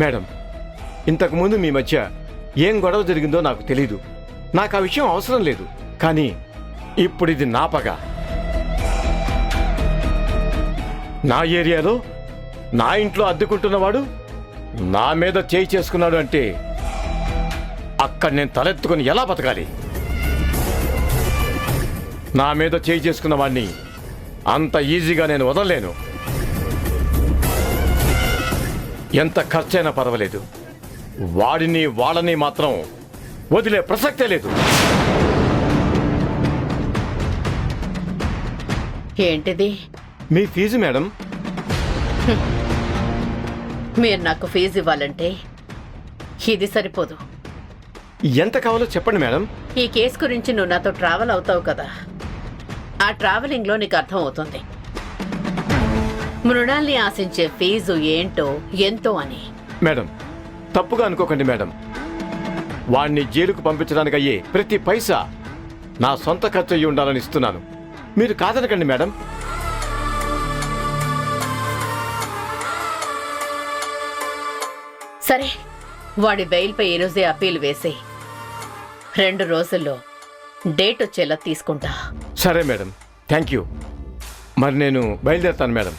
Madam, ఇంతకుముందు మీ మధ్య ఏం గొడవ జరిగిందో నాకు తెలీదు. నాకు ఆ విషయం అవసరం లేదు. కానీ ఇప్పుడు ఇది నా పగ. నా ఏరియాలో నా ఇంట్లో అద్దెకుంటున్నవాడు నా మీద చేయి చేసుకున్నాడు అంటే అక్కడ నేను తలెత్తుకుని ఎలా బతకాలి? నా మీద చేయి చేసుకున్న వాడిని అంత ఈజీగా నేను వదలలేను. ఎంత ఖర్చైనా పర్వాలేదు, వాడిని వాళ్ళని మాత్రం వదిలే ప్రసక్తే లేదు. ఏంటిది? మీ ఫీజు మేడం. మీరు నాకు ఫీజు ఇవ్వాలంటే ఇది సరిపోదు. ఎంత కావాలో చెప్పండి మేడం. ఈ కేసు గురించి నువ్వు నాతో ట్రావెల్ అవుతావు కదా, ఆ ట్రావెలింగ్లో నీకు అర్థం అవుతుంది మృణాల్ని ఆశించే ఫీజు ఏంటో ఎంతో అని. మేడం, తప్పుగా అనుకోకండి మేడం. వాణ్ణి జైలుకు పంపించడానికి అయ్యే ప్రతి పైసా నా సొంత ఖర్చు అయ్యి ఉండాలని ఇస్తున్నాను. మీరు కాదనకండి మేడం. సరే, వాడి బెయిల్పై ఈరోజే అప్పీల్ వేసి 2 రోజుల్లో డేట్ వచ్చేలా తీసుకుంటా. సరే మేడం, థ్యాంక్ యూ. మరి నేను బయలుదేరుతాను మేడం.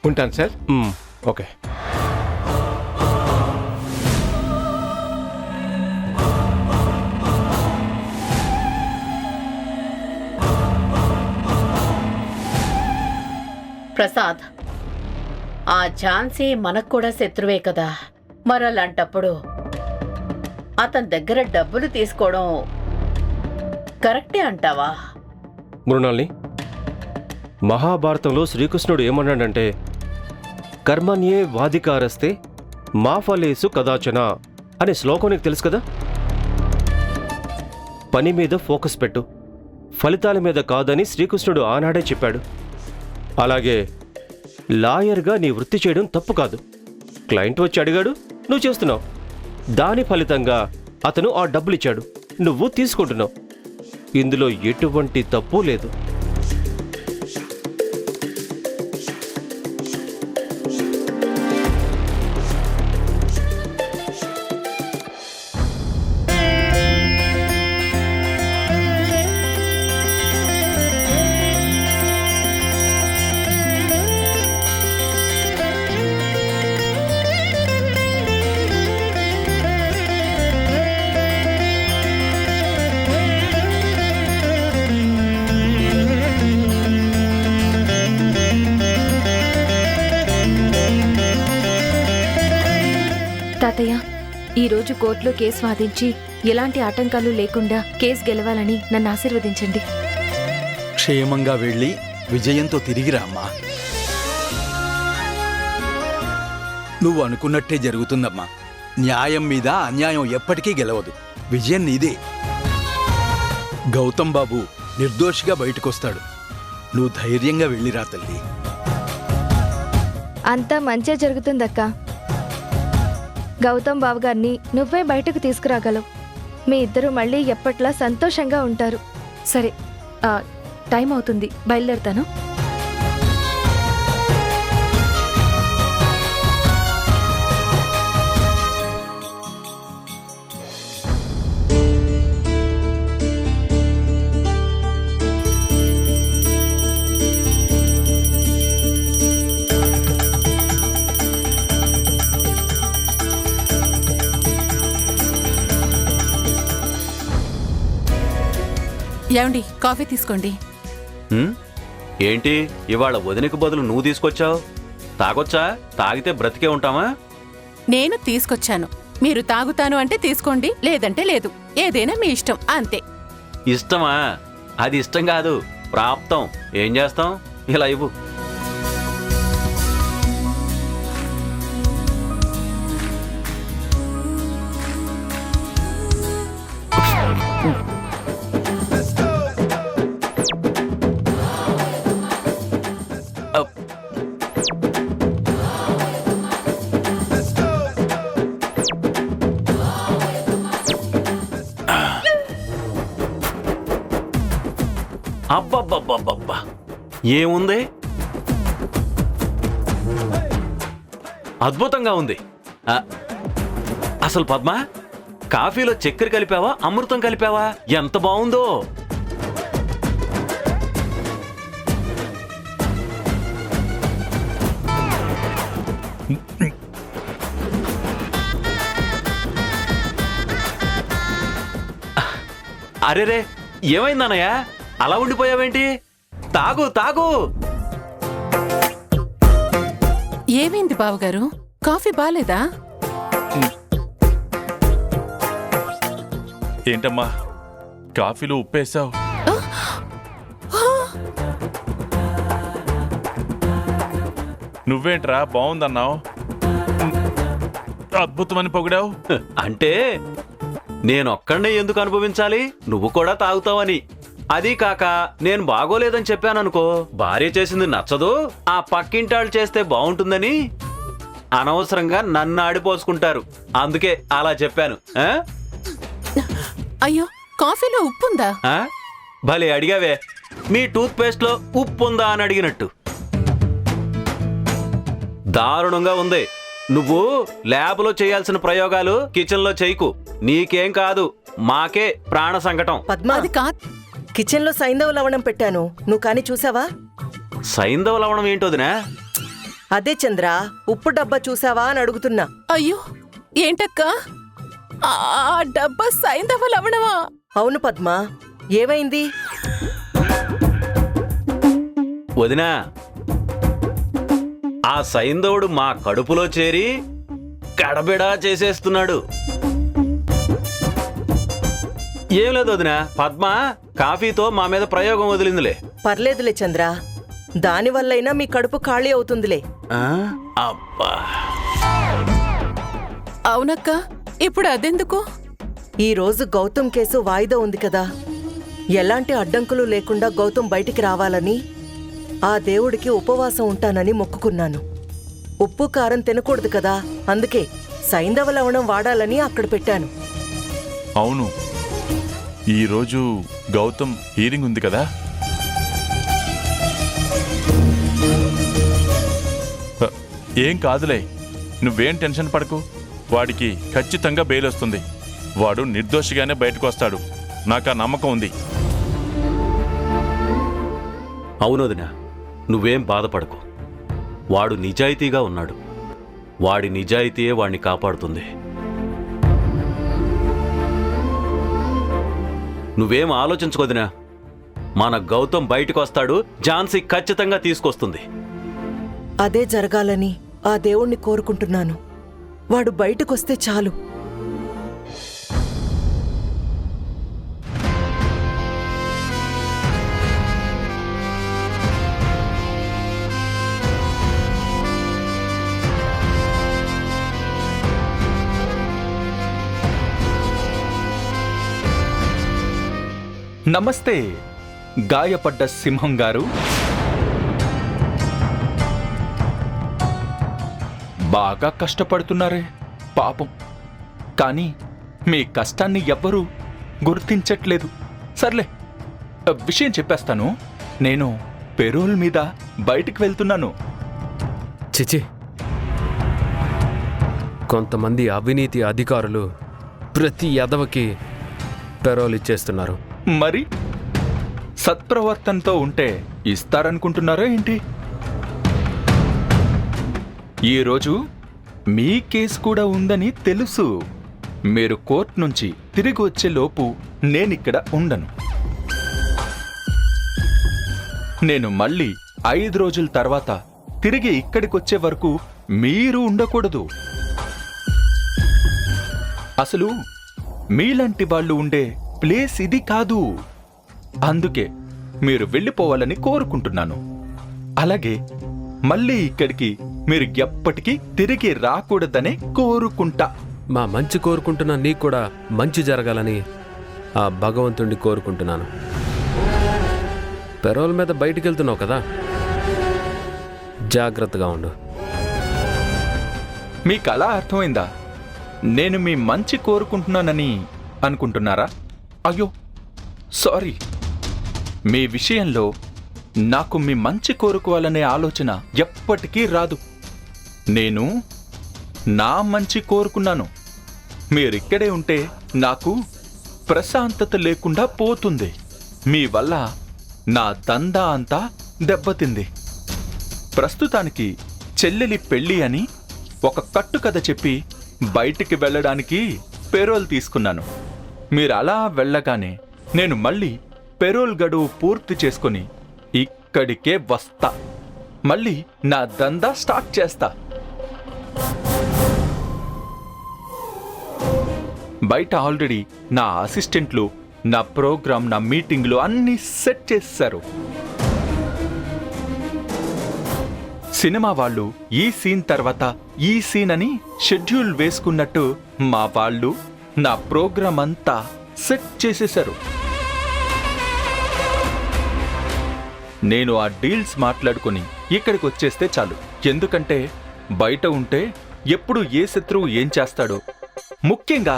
ఉంటాను సార్. ఓకే. ప్రసాద్, ఆ ఝాన్సీ మనకు కూడా శత్రువే కదా. మరలాంటప్పుడు అతని దగ్గర డబ్బులు తీసుకోవడం కరెక్టే అంటావా? మృణాల్ని, మహాభారతంలో శ్రీకృష్ణుడు ఏమన్నాడంటే, కర్మణ్యే వాధికారస్తే మా ఫలేసు కదాచన అనే శ్లోకం నీకు తెలుసు కదా. పని మీద ఫోకస్ పెట్టు, ఫలితాల మీద కాదని శ్రీకృష్ణుడు ఆనాడే చెప్పాడు. అలాగే లాయర్గా నీ వృత్తి చేయడం తప్పు కాదు. క్లయింట్ వచ్చి అడిగాడు, నువ్వు చేస్తున్నావు. దాని ఫలితంగా అతను ఆ డబ్బులు ఇచ్చాడు, నువ్వు తీసుకుంటున్నావు. ఇందులో ఎటువంటి తప్పు లేదు. తాతయ్య, ఈరోజు కోర్టులో కేసు వాదించి ఎలాంటి ఆటంకాలు లేకుండా కేసు గెలవాలని నన్ను ఆశీర్వదించండి. క్షేమంగా వెళ్ళి విజయంతో తిరిగిరా అమ్మా. నువ్వు అనుకున్నట్టే జరుగుతుందమ్మా. న్యాయం మీద అన్యాయం ఎప్పటికీ గెలవదు. విజయం నీదే. గౌతమ్ బాబు నిర్దోషిగా బయటకొస్తాడు. నువ్వు ధైర్యంగా వెళ్ళిరా తల్లి. అంతా మంచే జరుగుతుందక్క. గౌతమ్ బాబు గారిని నువ్వే బయటకు తీసుకురాగలవు. మీ ఇద్దరు మళ్ళీ ఎప్పట్లా సంతోషంగా ఉంటారు. సరే, టైం అవుతుంది, బయలుదేరుతాను. ఏమండి, కాఫీ తీసుకోండి. ఏంటి ఇవాళ వదినకు బదులు నువ్వు తీసుకొచ్చావు? తాగొచ్చా? తాగితే బ్రతికే ఉంటామా? నేను తీసుకొచ్చాను, మీరు తాగుతాను అంటే తీసుకోండి, లేదంటే లేదు. ఏదైనా మీ ఇష్టం, అంతే. ఇష్టమా? అది ఇష్టం కాదు, ప్రాప్తం. ఏం చేస్తాం? ఇలా ఇవ్వు. అబ్బబ్బబ్బబ్బబ్బా, ఏముంది? అద్భుతంగా ఉంది. ఆ, అసలు పద్మ, కాఫీలో చక్కెర కలిపావా అమృతం కలిపావా? ఎంత బాగుందో. అరేరే, ఏమైందన్నయ్య? అలా ఉండిపోయావేంటి? తాగు తాగు. ఏమైంది బావగారు? కాఫీ బాలేదా? ఏంటమ్మా కాఫీలో ఉప్పేశావు? నువ్వేంట్రా బాగుందన్నావు, అద్భుతమని పొగిడావు. అంటే నేనొక్కడే ఎందుకు అనుభవించాలి, నువ్వు కూడా తాగుతావని. అదీ కాక నేను బాగోలేదని చెప్పాననుకో, భార్య చేసింది నచ్చదు, ఆ పక్కింటాళ్ళు చేస్తే బాగుంటుందని అనవసరంగా నన్ను ఆడిపోసుకుంటారు. అందుకే అలా చెప్పాను. ఆ? అయ్యో, కాఫీలో ఉప్పుందా? ఆ? భలే అడిగావే, మీ టూత్ పేస్ట్ లో ఉప్పు ఉందా అని అడిగినట్టు. దారుణంగా ఉంది. నువ్వు ల్యాబ్లో చేయాల్సిన ప్రయోగాలు కిచెన్లో చేయకు. నీకేం కాదు, మాకే ప్రాణ సంకటం. పద్మ, అది కాదు. కిచెన్ లో సైంధవ లవణం పెట్టాను, నువ్వు కానీ చూసావా? సైంధవ లవణం ఏంటోదినా? అదే చంద్ర, ఉప్పు డబ్బా చూసావా అని అడుగుతున్నా. అయ్యో, ఏంటక్క? ఆ డబ్బా సైంధవ లవణమా? అవును పద్మ, ఏమైంది? వదినా, ఆ సైంధవుడు మా కడుపులో చేరి గడబిడా చేసేస్తున్నాడు. ఏం లేదు వదినా, పద్మ కాఫీతో మా మీద ప్రయోగం వదిలిందిలే. పర్లేదులే చంద్ర, దానివల్లైనా మీ కడుపు ఖాళీ అవుతుందిలే. ఆ? అబ్బా, అవునక్క, ఇప్పుడు అదెందుకు? ఈ రోజు గౌతమ్ కేసు వాయిదా ఉంది కదా, ఎలాంటి అడ్డంకులు లేకుండా గౌతమ్ బయటికి రావాలని ఆ దేవుడికి ఉపవాసం ఉంటానని మొక్కుకున్నాను. ఉప్పు కారం తినకూడదు కదా, అందుకే సైంధవ లవణం వాడాలని అక్కడ పెట్టాను. అవును, ఈరోజు గౌతమ్ హీరింగ్ ఉంది కదా. ఏం కాదులే, నువ్వేం టెన్షన్ పడకు. వాడికి ఖచ్చితంగా బెయిల్ వస్తుంది. వాడు నిర్దోషిగానే బయటకు వస్తాడు, నాకు ఆ నమ్మకం ఉంది. అవునొదినా, నువ్వేం బాధపడకు. వాడు నిజాయితీగా ఉన్నాడు. వాడి నిజాయితీయే వాడిని కాపాడుతుంది. నువ్వేం ఆలోచించుకోదినా, మన గౌతమ్ బయటకు వస్తాడు. ఝాన్సీ ఖచ్చితంగా తీసుకొస్తుంది. అదే జరగాలని ఆ దేవుణ్ణి కోరుకుంటున్నాను. వాడు బయటకొస్తే చాలు. నమస్తే గాయపడ్డ సింహం గారు. బాగా కష్టపడుతున్నారే పాపం, కానీ మీ కష్టాన్ని ఎవ్వరూ గుర్తించట్లేదు. సర్లే, విషయం చెప్పేస్తాను. నేను పెరోల్ మీద బయటికి వెళ్తున్నాను. చిచి, కొంతమంది అవినీతి అధికారులు ప్రతి యదవకి పెరోల్ ఇచ్చేస్తున్నారు. మరి సత్ప్రవర్తనతో ఉంటే ఇస్తారనుకుంటున్నారా ఏంటి? ఈరోజు మీ కేసు కూడా ఉందని తెలుసు. మీరు కోర్టు నుంచి తిరిగి వచ్చే లోపు నేనిక్కడ ఉండను. నేను మళ్ళీ 5 రోజుల తర్వాత తిరిగి ఇక్కడికొచ్చే వరకు మీరు ఉండకూడదు. అసలు మీలాంటి వాళ్ళు ఉండే ప్లేస్ ఇది కాదు. అందుకే మీరు వెళ్ళిపోవాలని కోరుకుంటున్నాను. అలాగే మళ్ళీ ఇక్కడికి మీరు ఎప్పటికీ తిరిగి రాకూడదనే కోరుకుంటా. మా మంచి కోరుకుంటున్న నీకు కూడా మంచి జరగాలని ఆ భగవంతుణ్ణి కోరుకుంటున్నాను. పెరోల్ మీద బయటికి వెళ్తున్నావు కదా, జాగ్రత్తగా ఉండు. మీకు అలా అర్థమైందా? నేను మీ మంచి కోరుకుంటున్నానని అనుకుంటున్నారా? అయ్యో సారీ, మీ విషయంలో నాకు మీ మంచి కోరుకోవాలనే ఆలోచన ఎప్పటికీ రాదు. నేను నా మంచి కోరుకున్నాను. మీరిక్కడే ఉంటే నాకు ప్రశాంతత లేకుండా పోతుంది. మీ వల్ల నా దందా అంతా దెబ్బతింది. ప్రస్తుతానికి చెల్లెలి పెళ్ళి అని ఒక కట్టుకథ చెప్పి బయటికి వెళ్ళడానికి పెరోల్ తీసుకున్నాను. మీరు అలా వెళ్ళగానే నేను మళ్ళీ పెరోల్ గడువు పూర్తి చేసుకుని ఇక్కడికే వస్తా. మళ్ళీ నా దందా స్టార్ట్ చేస్తా. బయట ఆల్రెడీ నా అసిస్టెంట్లు నా ప్రోగ్రామ్, నా మీటింగ్లు అన్నీ సెట్ చేశారు. సినిమా వాళ్ళు ఈ సీన్ తర్వాత ఈ సీన్ అని షెడ్యూల్ వేసుకున్నట్టు మా వాళ్ళు నా ప్రోగ్రామ్ అంతా సెట్ చేసేశారు. నేను ఆ డీల్స్ మాట్లాడుకుని ఇక్కడికి వచ్చేస్తే చాలు. ఎందుకంటే బయట ఉంటే ఎప్పుడు ఏ శత్రువు ఏం చేస్తాడో, ముఖ్యంగా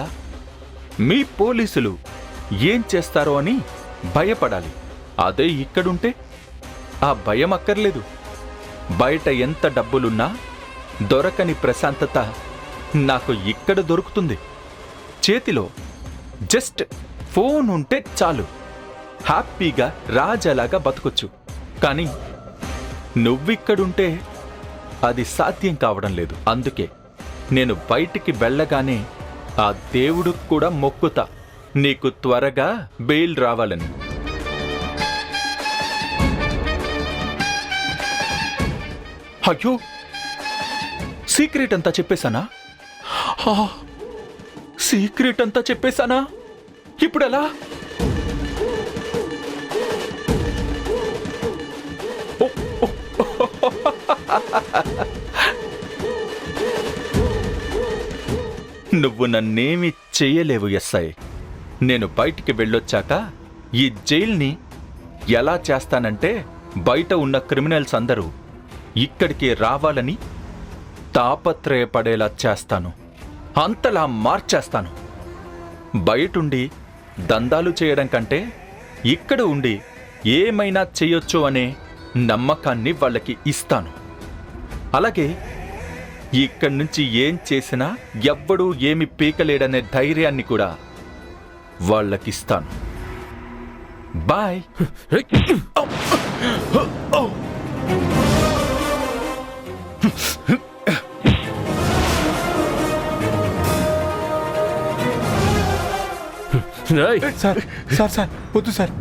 మీ పోలీసులు ఏం చేస్తారో అని భయపడాలి. అదే ఇక్కడుంటే ఆ భయం అక్కర్లేదు. బయట ఎంత డబ్బులున్నా దొరకని ప్రశాంతత నాకు ఇక్కడ దొరుకుతుంది. చేతిలో జస్ట్ ఫోన్ ఉంటే చాలు, హ్యాపీగా రాజాలాగా బతకొచ్చు. కానీ నువ్విక్కడుంటే అది సాధ్యం కావడం లేదు. అందుకే నేను బయటికి వెళ్ళగానే ఆ దేవుడికి కూడా మొక్కుతా, నీకు త్వరగా బెయిల్ రావాలని. అయ్యో, సీక్రెట్ అంతా చెప్పేశానా? సీక్రెట్ అంతా చెప్పేశానా? ఇప్పుడెలా? నువ్వు నన్నేమి చెయ్యలేవు ఎస్ఐ. నేను బయటికి వెళ్ళొచ్చాక ఈ జైల్ని ఎలా చేస్తానంటే, బయట ఉన్న క్రిమినల్స్ అందరూ ఇక్కడికి రావాలని తాపత్రయపడేలా చేస్తాను. అంతలా మార్చేస్తాను. బయటుండి దందాలు చేయడం కంటే ఇక్కడ ఉండి ఏమైనా చెయ్యొచ్చు అనే నమ్మకాన్ని వాళ్ళకి ఇస్తాను. అలాగే ఇక్కడి నుంచి ఏం చేసినా ఎవ్వడూ ఏమి పీకలేడనే ధైర్యాన్ని కూడా వాళ్ళకిస్తాను. బాయ్. సార్ సార్ సార్ వద్దు సార్.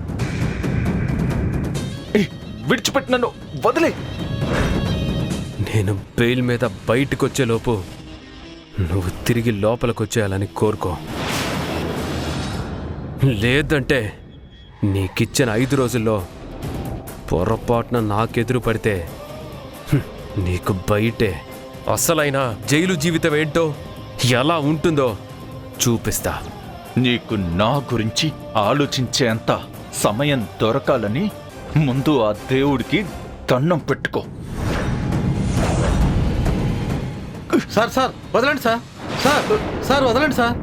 విడిచిపెట్టి నన్ను వదిలే. నేను బెయిల్ మీద బయటకొచ్చేలోపు నువ్వు తిరిగి లోపలికొచ్చేయాలని కోరుకో. లేదంటే నీకిచ్చిన 5 రోజుల్లో పొరపాటున నాకెదురు పడితే నీకు బయటే అసలైన జైలు జీవితం ఏంటో, ఎలా ఉంటుందో చూపిస్తా. నీకు నా గురించి ఆలోచించేంత సమయం దొరకాలని ముందు ఆ దేవుడికి దండం పెట్టుకో. సార్ సార్ వదలండి సార్. సార్ సార్ వదలండి సార్.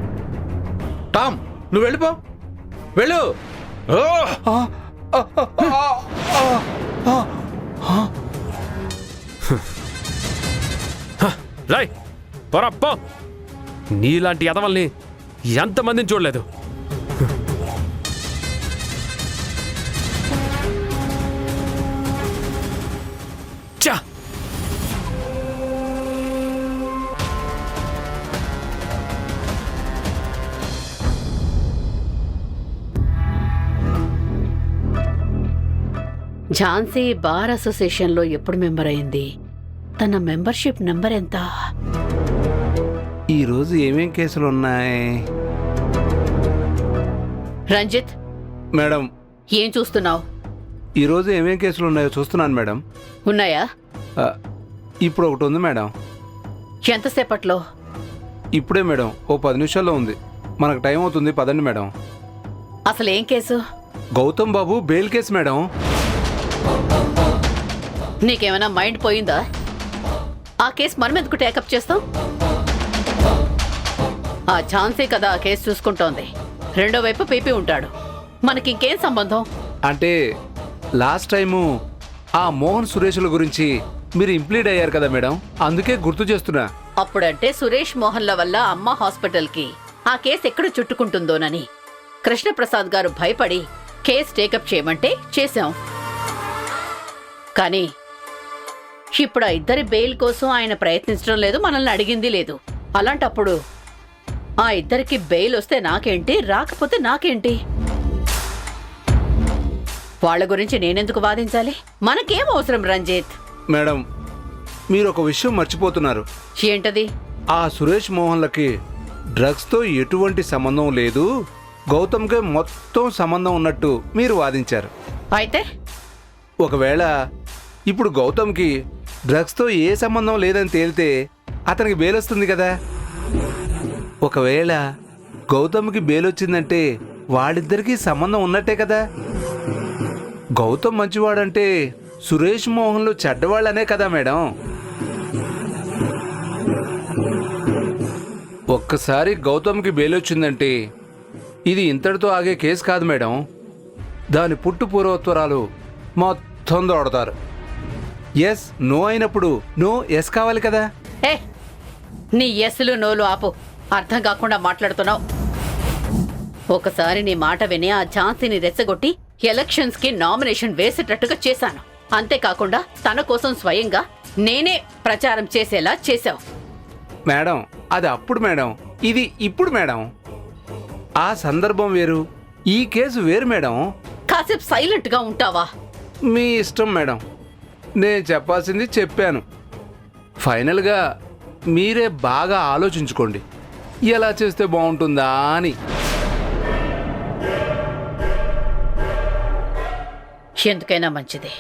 టామ్, నువ్వు వెళ్ళిపో, వెళ్ళు. రాయ్ పొరప్పో, నీలాంటి ఎదవల్ని ఎంతమందిని చూడలేదు. చా ఝాన్సీ బార్ అసోసియేషన్లో ఎప్పుడు మెంబర్ అయింది? తన మెంబర్షిప్ నెంబర్ ఎంత? ఈరోజు ఏమేం కేసులు ఉన్నాయి? రంజిత్, మేడం, ఏం చూస్తున్నావు? ఈరోజు ఏమేం కేసులు ఉన్నాయో చూస్తున్నాను మేడం. ఉన్నాయా? ఇప్పుడు ఒకటి ఉంది మేడం. ఎంతసేపట్లో? ఇప్పుడే మేడం, ఓ 10 నిమిషాల్లో ఉంది. మనకు టైం అవుతుంది, పదండి మేడం. అసలు ఏం కేసు? గౌతమ్ బాబు బెయిల్ కేసు మేడం. నీకేమైనా మైండ్ పోయిందా? ఆ కేసు మనం ఎందుకు టేకప్ చేస్తాం? ఆ ఝాన్సీ కదా ఆ కేసు చూసుకుంటోంది. రెండో వైపు పీపీ ఉంటాడు. మనకింకేం సంబంధం? అంటే లాస్ట్ టైము ఆ మోహన్ సురేష్ల గురించి మీరు ఇంప్లీడ్ అయ్యారు కదా మేడం, అందుకే గుర్తు చేస్తున్నా. అప్పుడంటే సురేష్ మోహన్ల వల్ల అమ్మ హాస్పిటల్కి ఆ కేసు ఎక్కడ చుట్టుకుంటుందోనని కృష్ణప్రసాద్ గారు భయపడి కేసు టేకప్ చేయమంటే చేశాం. కానీ ఇప్పుడు ఆ ఇద్దరి బెయిల్ కోసం ఆయన ప్రయత్నించడం లేదు, మనల్ని అడిగింది లేదు. అలాంటప్పుడు ఆ ఇద్దరికి బెయిల్ వస్తే నాకేంటి, రాకపోతే నాకేంటి? వాళ్ళ గురించి నేనెందుకు వాదించాలి? మనకేం అవసరం రంజిత్? మేడం, మీరు ఒక విషయం మర్చిపోతున్నారు. ఏంటది? ఆ సురేష్ మోహన్లకి డ్రగ్స్తో ఎటువంటి సంబంధం లేదు, గౌతమ్కే మొత్తం సంబంధం ఉన్నట్టు మీరు వాదించారు. అయితే ఒకవేళ ఇప్పుడు గౌతమ్కి డ్రగ్స్తో ఏ సంబంధం లేదని తేలితే అతనికి బెయిల్ వస్తుంది కదా. ఒకవేళ గౌతమ్కి బెయిల్ వచ్చిందంటే వాళ్ళిద్దరికీ సంబంధం ఉన్నట్టే కదా. గౌతమ్ మంచివాడంటే సురేష్ మోహన్లు చెడ్డవాళ్ళనే కదా మేడం. ఒక్కసారి గౌతమ్కి బెయిల్ వచ్చిందంటే ఇది ఇంతటితో ఆగే కేసు కాదు మేడం. దాని పుట్టు పూర్వోత్తరాలు మొత్తం దోడతారు. ఎస్ నో అయినప్పుడు నో ఎస్ కావాలి కదా. ఏ నీ ఎస్లు నోలు ఆపు, అర్థం కాకుండా మాట్లాడుతున్నావు. ఒకసారి నీ మాట విని ఆ ఝాన్సీని రెచ్చగొట్టి ఎలక్షన్స్ కి నామినేషన్ వేసేటట్టుగా చేశాను. అంతేకాకుండా తన కోసం స్వయంగా నేనే ప్రచారం చేసేలా చేశావు. మేడం అది అప్పుడు మేడం, ఇది ఇప్పుడు మేడం. ఆ సందర్భం వేరు, ఈ కేసు వేరు మేడం. కాసేపు సైలెంట్ గా ఉంటావా? మీ ఇష్టం మేడం, నేను చెప్పాల్సింది చెప్పాను. ఫైనల్గా మీరే బాగా ఆలోచించుకోండి ఎలా చేస్తే బాగుంటుందా అని. ఎందుకైనా మంచిది,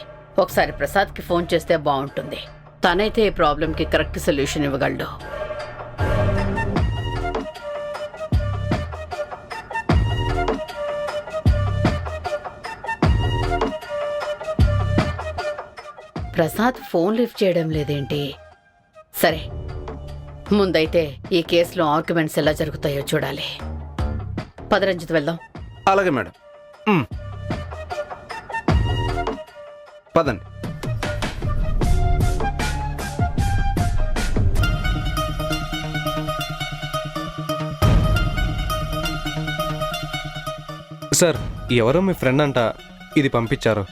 ఒకసారి ప్రసాద్కి ఫోన్ చేస్తే బాగుంటుంది. తనైతే ఈ ప్రాబ్లంకి కరెక్ట్ సొల్యూషన్ ఇవ్వగలడు. ప్రసాద్ ఫోన్ లిఫ్ట్ చేయడం లేదేంటి? సరే, ముందైతే ఈ కేసులో ఆర్గ్యుమెంట్స్ ఎలా జరుగుతాయో చూడాలి. పదరంజిత్ వెళ్దాం. అలాగే మేడం, పదండి. సార్, ఎవరో మీ ఫ్రెండ్ అంట ఇది పంపించారు.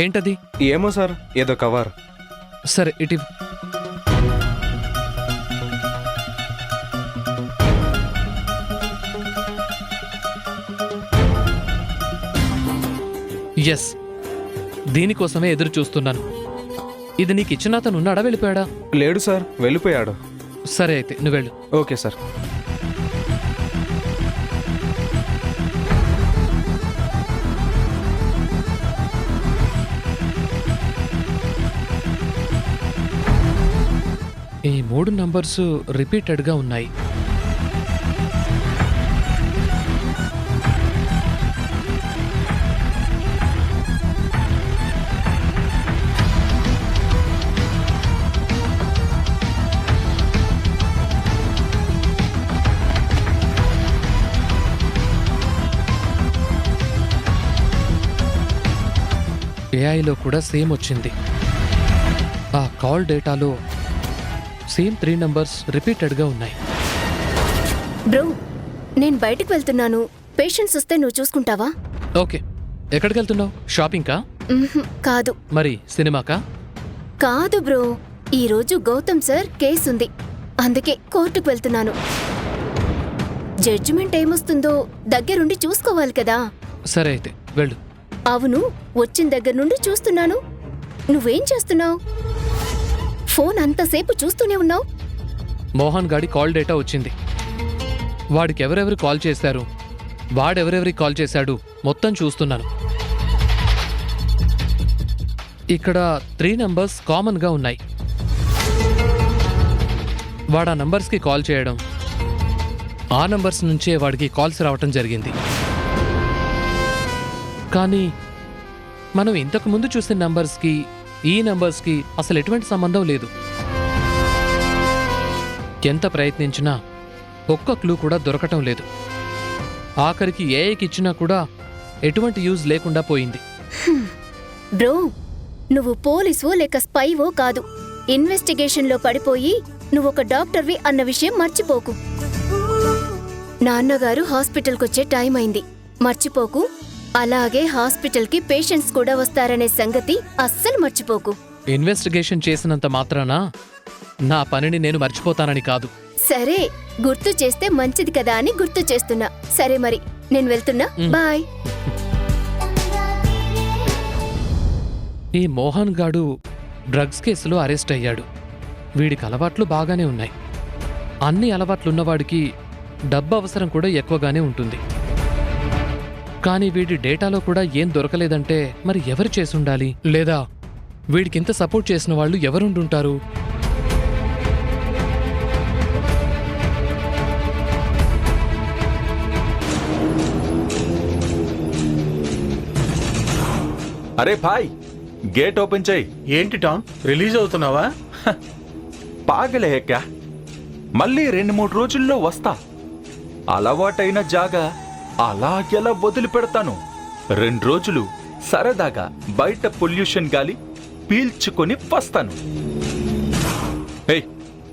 ఏంటది? ఏమో సార్, ఏదో కవర్. సరే ఇటు. ఎస్, దీనికోసమే ఎదురు చూస్తున్నాను. ఇది నీకు ఇచ్చిన అతను ఉన్నాడా, వెళ్ళిపోయాడా? లేడు సార్, వెళ్ళిపోయాడు. సరే అయితే నువ్వు వెళ్ళు. Okay sir. ఈ 3 నంబర్స్ రిపీటెడ్గా ఉన్నాయి. ఏఐలో కూడా సేమ్ వచ్చింది. ఆ కాల్ డేటాలో సేమ్ 3 నంబర్స్ రిపీటెడ్గా ఉన్నాయి. బ్రో, నేను బయటికి వెళ్తున్నాను. పేషెంట్స్ వస్తే నువ్వు చూసుకుంటావా? ఓకే. ఎక్కడికి వెళ్తున్నావు? షాపింగ్కా? కాదు. మరి సినిమాకా? కాదు బ్రో, ఈరోజు గౌతమ్ సార్ కేసు ఉంది, అందుకే కోర్టుకు వెళ్తున్నాను. జడ్జిమెంట్ ఏమొస్తుందో దగ్గరుండి చూసుకోవాలి కదా. సరే అయితే వెళ్ళు. అవును, వచ్చిన దగ్గర నుండి చూస్తున్నాను. నువ్వేం చేస్తున్నావు? ఫోన్ అంతసేపు చూస్తూనే ఉన్నావు. మోహన్ గాడి కాల్ డేటా వచ్చింది. వాడికి ఎవరెవరు కాల్ చేశారు, వాడెవరెవరికి కాల్ చేశాడు మొత్తం చూస్తున్నాను. ఇక్కడ 3 నంబర్స్ కామన్గా ఉన్నాయి. వాడు ఆ నంబర్స్కి కాల్ చేయడం, ఆ నంబర్స్ నుంచే వాడికి కాల్స్ రావటం జరిగింది. కానీ మనం ఇంతకు ముందు చూసిన నంబర్స్కి ఈ నంబర్స్కి అసలు ఎటువంటి సంబంధం లేదు. ఎంత ప్రయత్నించినా ఒక్క క్లూ కూడా దొరకటం లేదు. ఆఖరికి ఏఐకి ఇచ్చినా కూడా ఎటువంటి యూజ్ లేకుండా పోయింది. బ్రో, నువ్వు పోలీసో లేక స్పైవో కాదు. ఇన్వెస్టిగేషన్లో పడిపోయి నువ్వొక డాక్టర్వి అన్న విషయం మర్చిపోకు. నాన్నగారు హాస్పిటల్కొచ్చే టైం అయింది, మర్చిపోకు. అలాగే హాస్పిటల్కి పేషెంట్స్ కూడా వస్తారనే సంగతి అస్సలు మర్చిపోకు. ఇన్వెస్టిగేషన్ చేసినంత మాత్రాన నా పనిని నేను మర్చిపోతానని కాదు. సరే, గుర్తు చేస్తే మంచిది కదా అని గుర్తు చేస్తున్నా. సరే మరి, నేను వెళ్తున్నా. బాయ్. ఈ మోహన్ గాడు డ్రగ్స్ కేసులో అరెస్ట్ అయ్యాడు. వీడికి అలవాట్లు బాగానే ఉన్నాయి. అన్ని అలవాట్లున్నవాడికి డబ్బు అవసరం కూడా ఎక్కువగానే ఉంటుంది. కానీ వీడి డేటాలో కూడా ఏం దొరకలేదంటే మరి ఎవరు చేసుండాలి? లేదా వీడికింత సపోర్ట్ చేసిన వాళ్ళు ఎవరుండుంటారు? అరే భాయ్, గేట్ ఓపెన్ చేయి. ఏంటి టామ్, రిలీజ్ అవుతున్నావా? పాగలేక మళ్ళీ 2-3 రోజుల్లో వస్తా. అలవాటైన జాగా అలాగెలా వదిలిపెడతాను? 2 రోజులు సరదాగా బయట పొల్యూషన్ గాలి పీల్చుకొని వస్తాను. ఏయ్,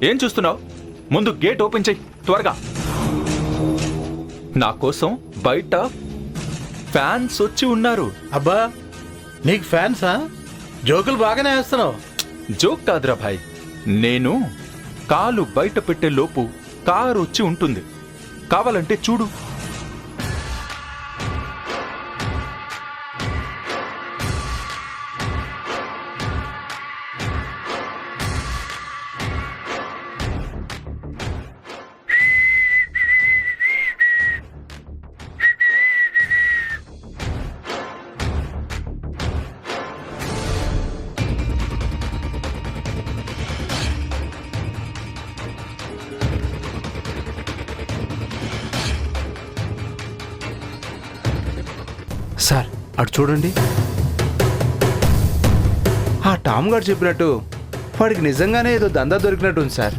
ఏం చూస్తున్నావు? ముందు గేట్ ఓపెన్ చేయి త్వరగా. నా కోసం బయట ఫ్యాన్స్ వచ్చి ఉన్నారు. అబ్బా, నీకు ఫ్యాన్సా? జోకులు బాగానే వేస్తున్నావు. జోక్ కాదురా భాయ్, నేను కాలు బయట పెట్టే లోపు కారు వచ్చి ఉంటుంది. కావాలంటే చూడు. సార్, అటు చూడండి. ఆ టామ్ గారు చెప్పినట్టు వాడికి నిజంగానే ఏదో దందా దొరికినట్టు ఉంది సార్.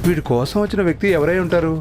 వీడి కోసం వచ్చిన వ్యక్తి ఎవరై ఉంటారు?